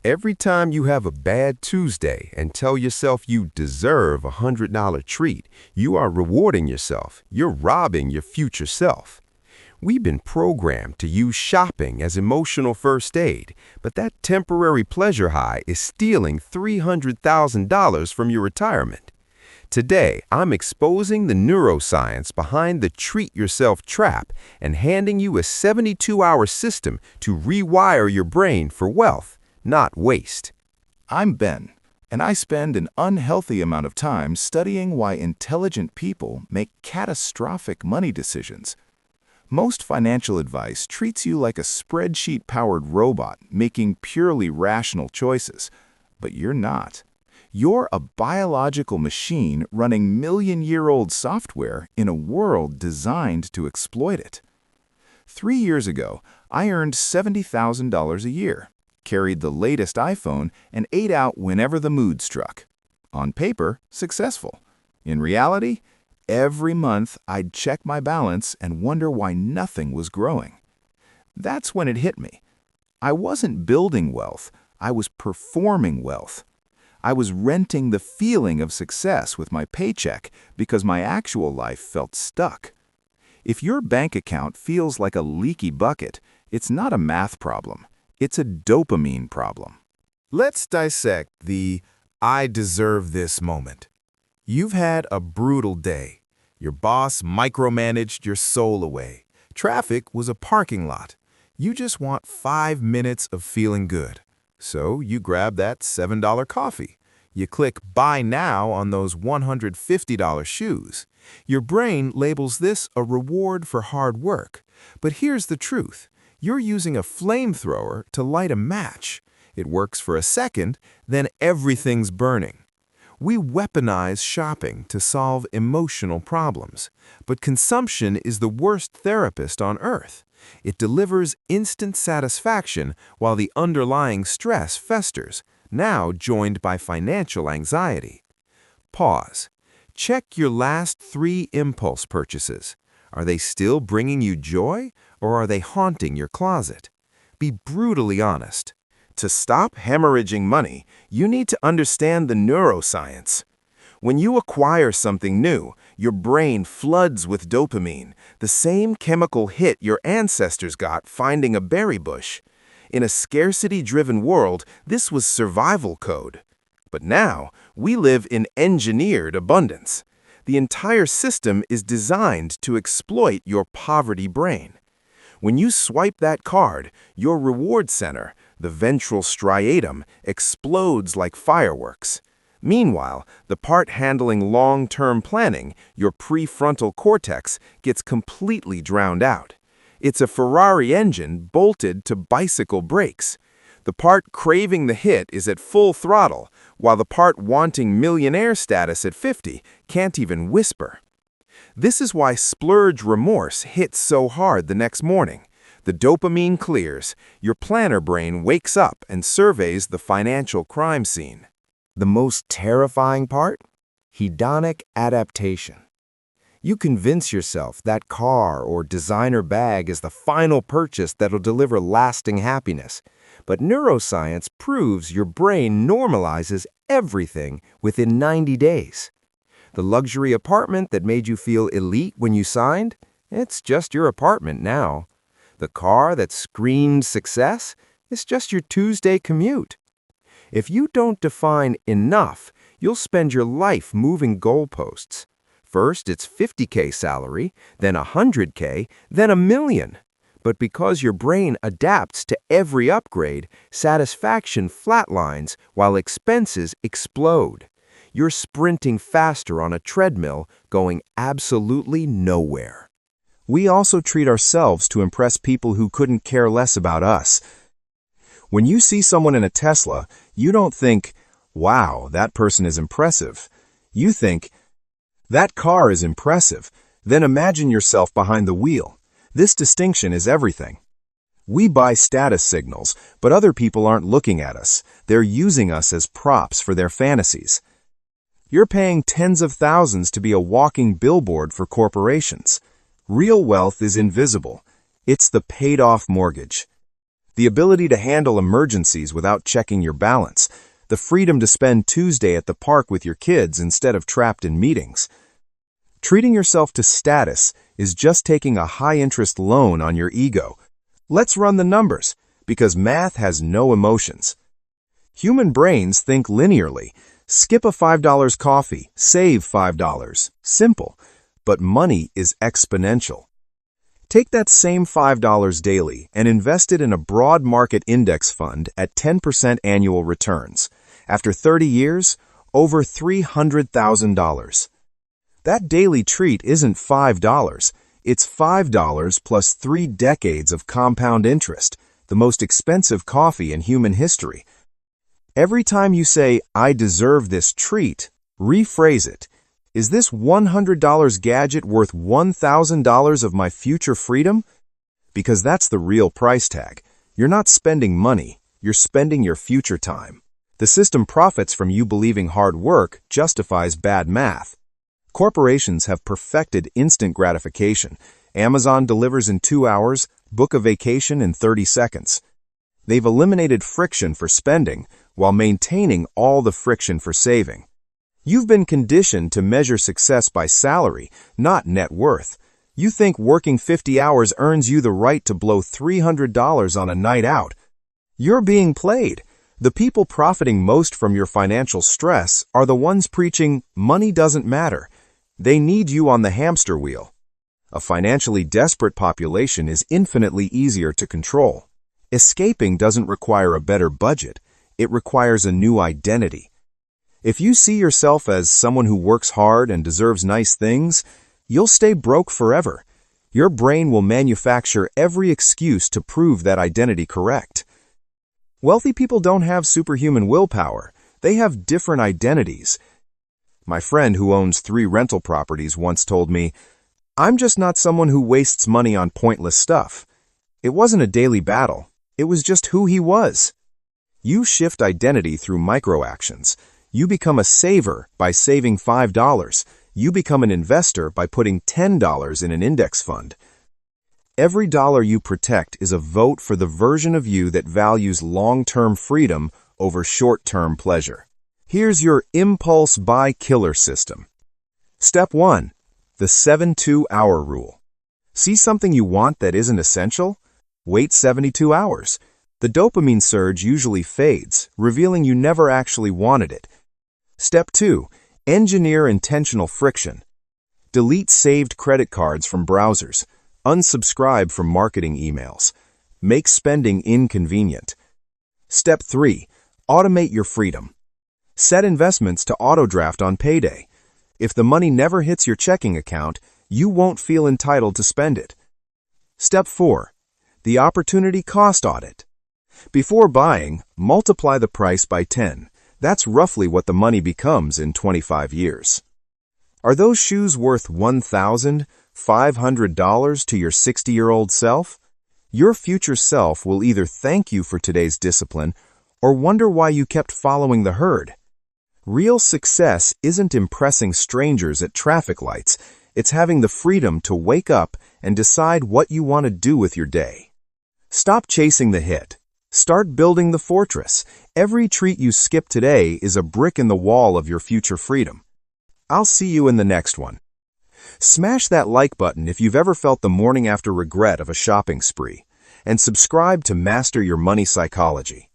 Every time you have a bad Tuesday and tell yourself you deserve a $100 treat, you are rewarding yourself. You're robbing your future self. We've been programmed to use shopping as emotional first aid, but that temporary pleasure high is stealing $300,000 from your retirement. Today, I'm exposing the neuroscience behind the treat yourself trap and handing you a 72-hour system to rewire your brain for wealth, not waste. I'm Ben, and I spend an unhealthy amount of time studying why intelligent people make catastrophic money decisions. Most financial advice treats you like a spreadsheet-powered robot making purely rational choices, but you're not. You're a biological machine running million-year-old software in a world designed to exploit it. 3 years ago, I earned $70,000 a year, carried the latest iPhone, and ate out whenever the mood struck. On paper, successful. In reality, every month I'd check my balance and wonder why nothing was growing. That's when it hit me. I wasn't building wealth, I was performing wealth. I was renting the feeling of success with my paycheck because my actual life felt stuck. If your bank account feels like a leaky bucket, it's not a math problem. It's a dopamine problem. Let's dissect the "I deserve this" moment. You've had a brutal day. Your boss micromanaged your soul away. Traffic was a parking lot. You just want 5 minutes of feeling good. So you grab that $7 coffee. You click Buy Now on those $150 shoes. Your brain labels this a reward for hard work. But here's the truth. You're using a flamethrower to light a match. It works for a second, then everything's burning. We weaponize shopping to solve emotional problems. But consumption is the worst therapist on earth. It delivers instant satisfaction while the underlying stress festers, now joined by financial anxiety. Pause. Check your last 3 impulse purchases. Are they still bringing you joy, or are they haunting your closet? Be brutally honest. To stop hemorrhaging money, you need to understand the neuroscience. When you acquire something new, your brain floods with dopamine, the same chemical hit your ancestors got finding a berry bush. In a scarcity-driven world, this was survival code. But now, we live in engineered abundance. The entire system is designed to exploit your poverty brain. When you swipe that card, your reward center, the ventral striatum, explodes like fireworks. Meanwhile, the part handling long-term planning, your prefrontal cortex, gets completely drowned out. It's a Ferrari engine bolted to bicycle brakes. The part craving the hit is at full throttle, while the part wanting millionaire status at 50 can't even whisper. This is why splurge remorse hits so hard the next morning. The dopamine clears, your planner brain wakes up and surveys the financial crime scene. The most terrifying part? Hedonic adaptation. You convince yourself that car or designer bag is the final purchase that'll deliver lasting happiness. But neuroscience proves your brain normalizes everything within 90 days. The luxury apartment that made you feel elite when you signed? It's just your apartment now. The car that screamed success? It's just your Tuesday commute. If you don't define enough, you'll spend your life moving goalposts. First, it's $50K salary, then $100K, then $1 million. But because your brain adapts to every upgrade, satisfaction flatlines while expenses explode. You're sprinting faster on a treadmill, going absolutely nowhere. We also treat ourselves to impress people who couldn't care less about us. When you see someone in a Tesla, you don't think, "Wow, that person is impressive." You think, "That car is impressive." Then imagine yourself behind the wheel. This distinction is everything. We buy status signals, but other people aren't looking at us. They're using us as props for their fantasies. You're paying tens of thousands to be a walking billboard for corporations. Real wealth is invisible. It's the paid-off mortgage. the ability to handle emergencies without checking your balance, the freedom to spend Tuesday at the park with your kids instead of trapped in meetings. Treating yourself to status is just taking a high-interest loan on your ego. Let's run the numbers, because math has no emotions. Human brains think linearly. Skip a $5 coffee, save $5. Simple. But money is exponential. Take that same $5 daily and invest it in a broad market index fund at 10% annual returns. After 30 years, over $300,000. That daily treat isn't $5. It's $5 plus 3 decades of compound interest, the most expensive coffee in human history. Every time you say, "I deserve this treat," rephrase it. Is this $100 gadget worth $1,000 of my future freedom? Because that's the real price tag. You're not spending money, you're spending your future time. The system profits from you believing hard work justifies bad math. Corporations have perfected instant gratification. Amazon delivers in 2 hours, book a vacation in 30 seconds. They've eliminated friction for spending while maintaining all the friction for saving. You've been conditioned to measure success by salary, not net worth. You think working 50 hours earns you the right to blow $300 on a night out. You're being played. The people profiting most from your financial stress are the ones preaching, "Money doesn't matter." They need you on the hamster wheel. A financially desperate population is infinitely easier to control. Escaping doesn't require a better budget. It requires a new identity. If you see yourself as someone who works hard and deserves nice things, you'll stay broke forever. Your brain will manufacture every excuse to prove that identity correct. Wealthy people don't have superhuman willpower. They have different identities. My friend who owns 3 rental properties once told me, "I'm just not someone who wastes money on pointless stuff." It wasn't a daily battle. It was just who he was. You shift identity through microactions. You become a saver by saving $5. You become an investor by putting $10 in an index fund. Every dollar you protect is a vote for the version of you that values long-term freedom over short-term pleasure. Here's your impulse buy killer system. Step 1. The 7-2-hour rule. See something you want that isn't essential? Wait 72 hours. The dopamine surge usually fades, revealing you never actually wanted it. Step 2. Engineer intentional friction. Delete saved credit cards from browsers. Unsubscribe from marketing emails. Make spending inconvenient. Step 3. Automate your freedom. Set investments to auto-draft on payday. If the money never hits your checking account, you won't feel entitled to spend it. Step 4. The opportunity cost audit. Before buying, multiply the price by 10. That's roughly what the money becomes in 25 years. Are those shoes worth $1,500 to your 60-year-old self? Your future self will either thank you for today's discipline or wonder why you kept following the herd. Real success isn't impressing strangers at traffic lights. It's having the freedom to wake up and decide what you want to do with your day. Stop chasing the hit. Start building the fortress. Every treat you skip today is a brick in the wall of your future freedom. I'll see you in the next one. Smash that like button if you've ever felt the morning after regret of a shopping spree, and subscribe to Master Your Money Psychology.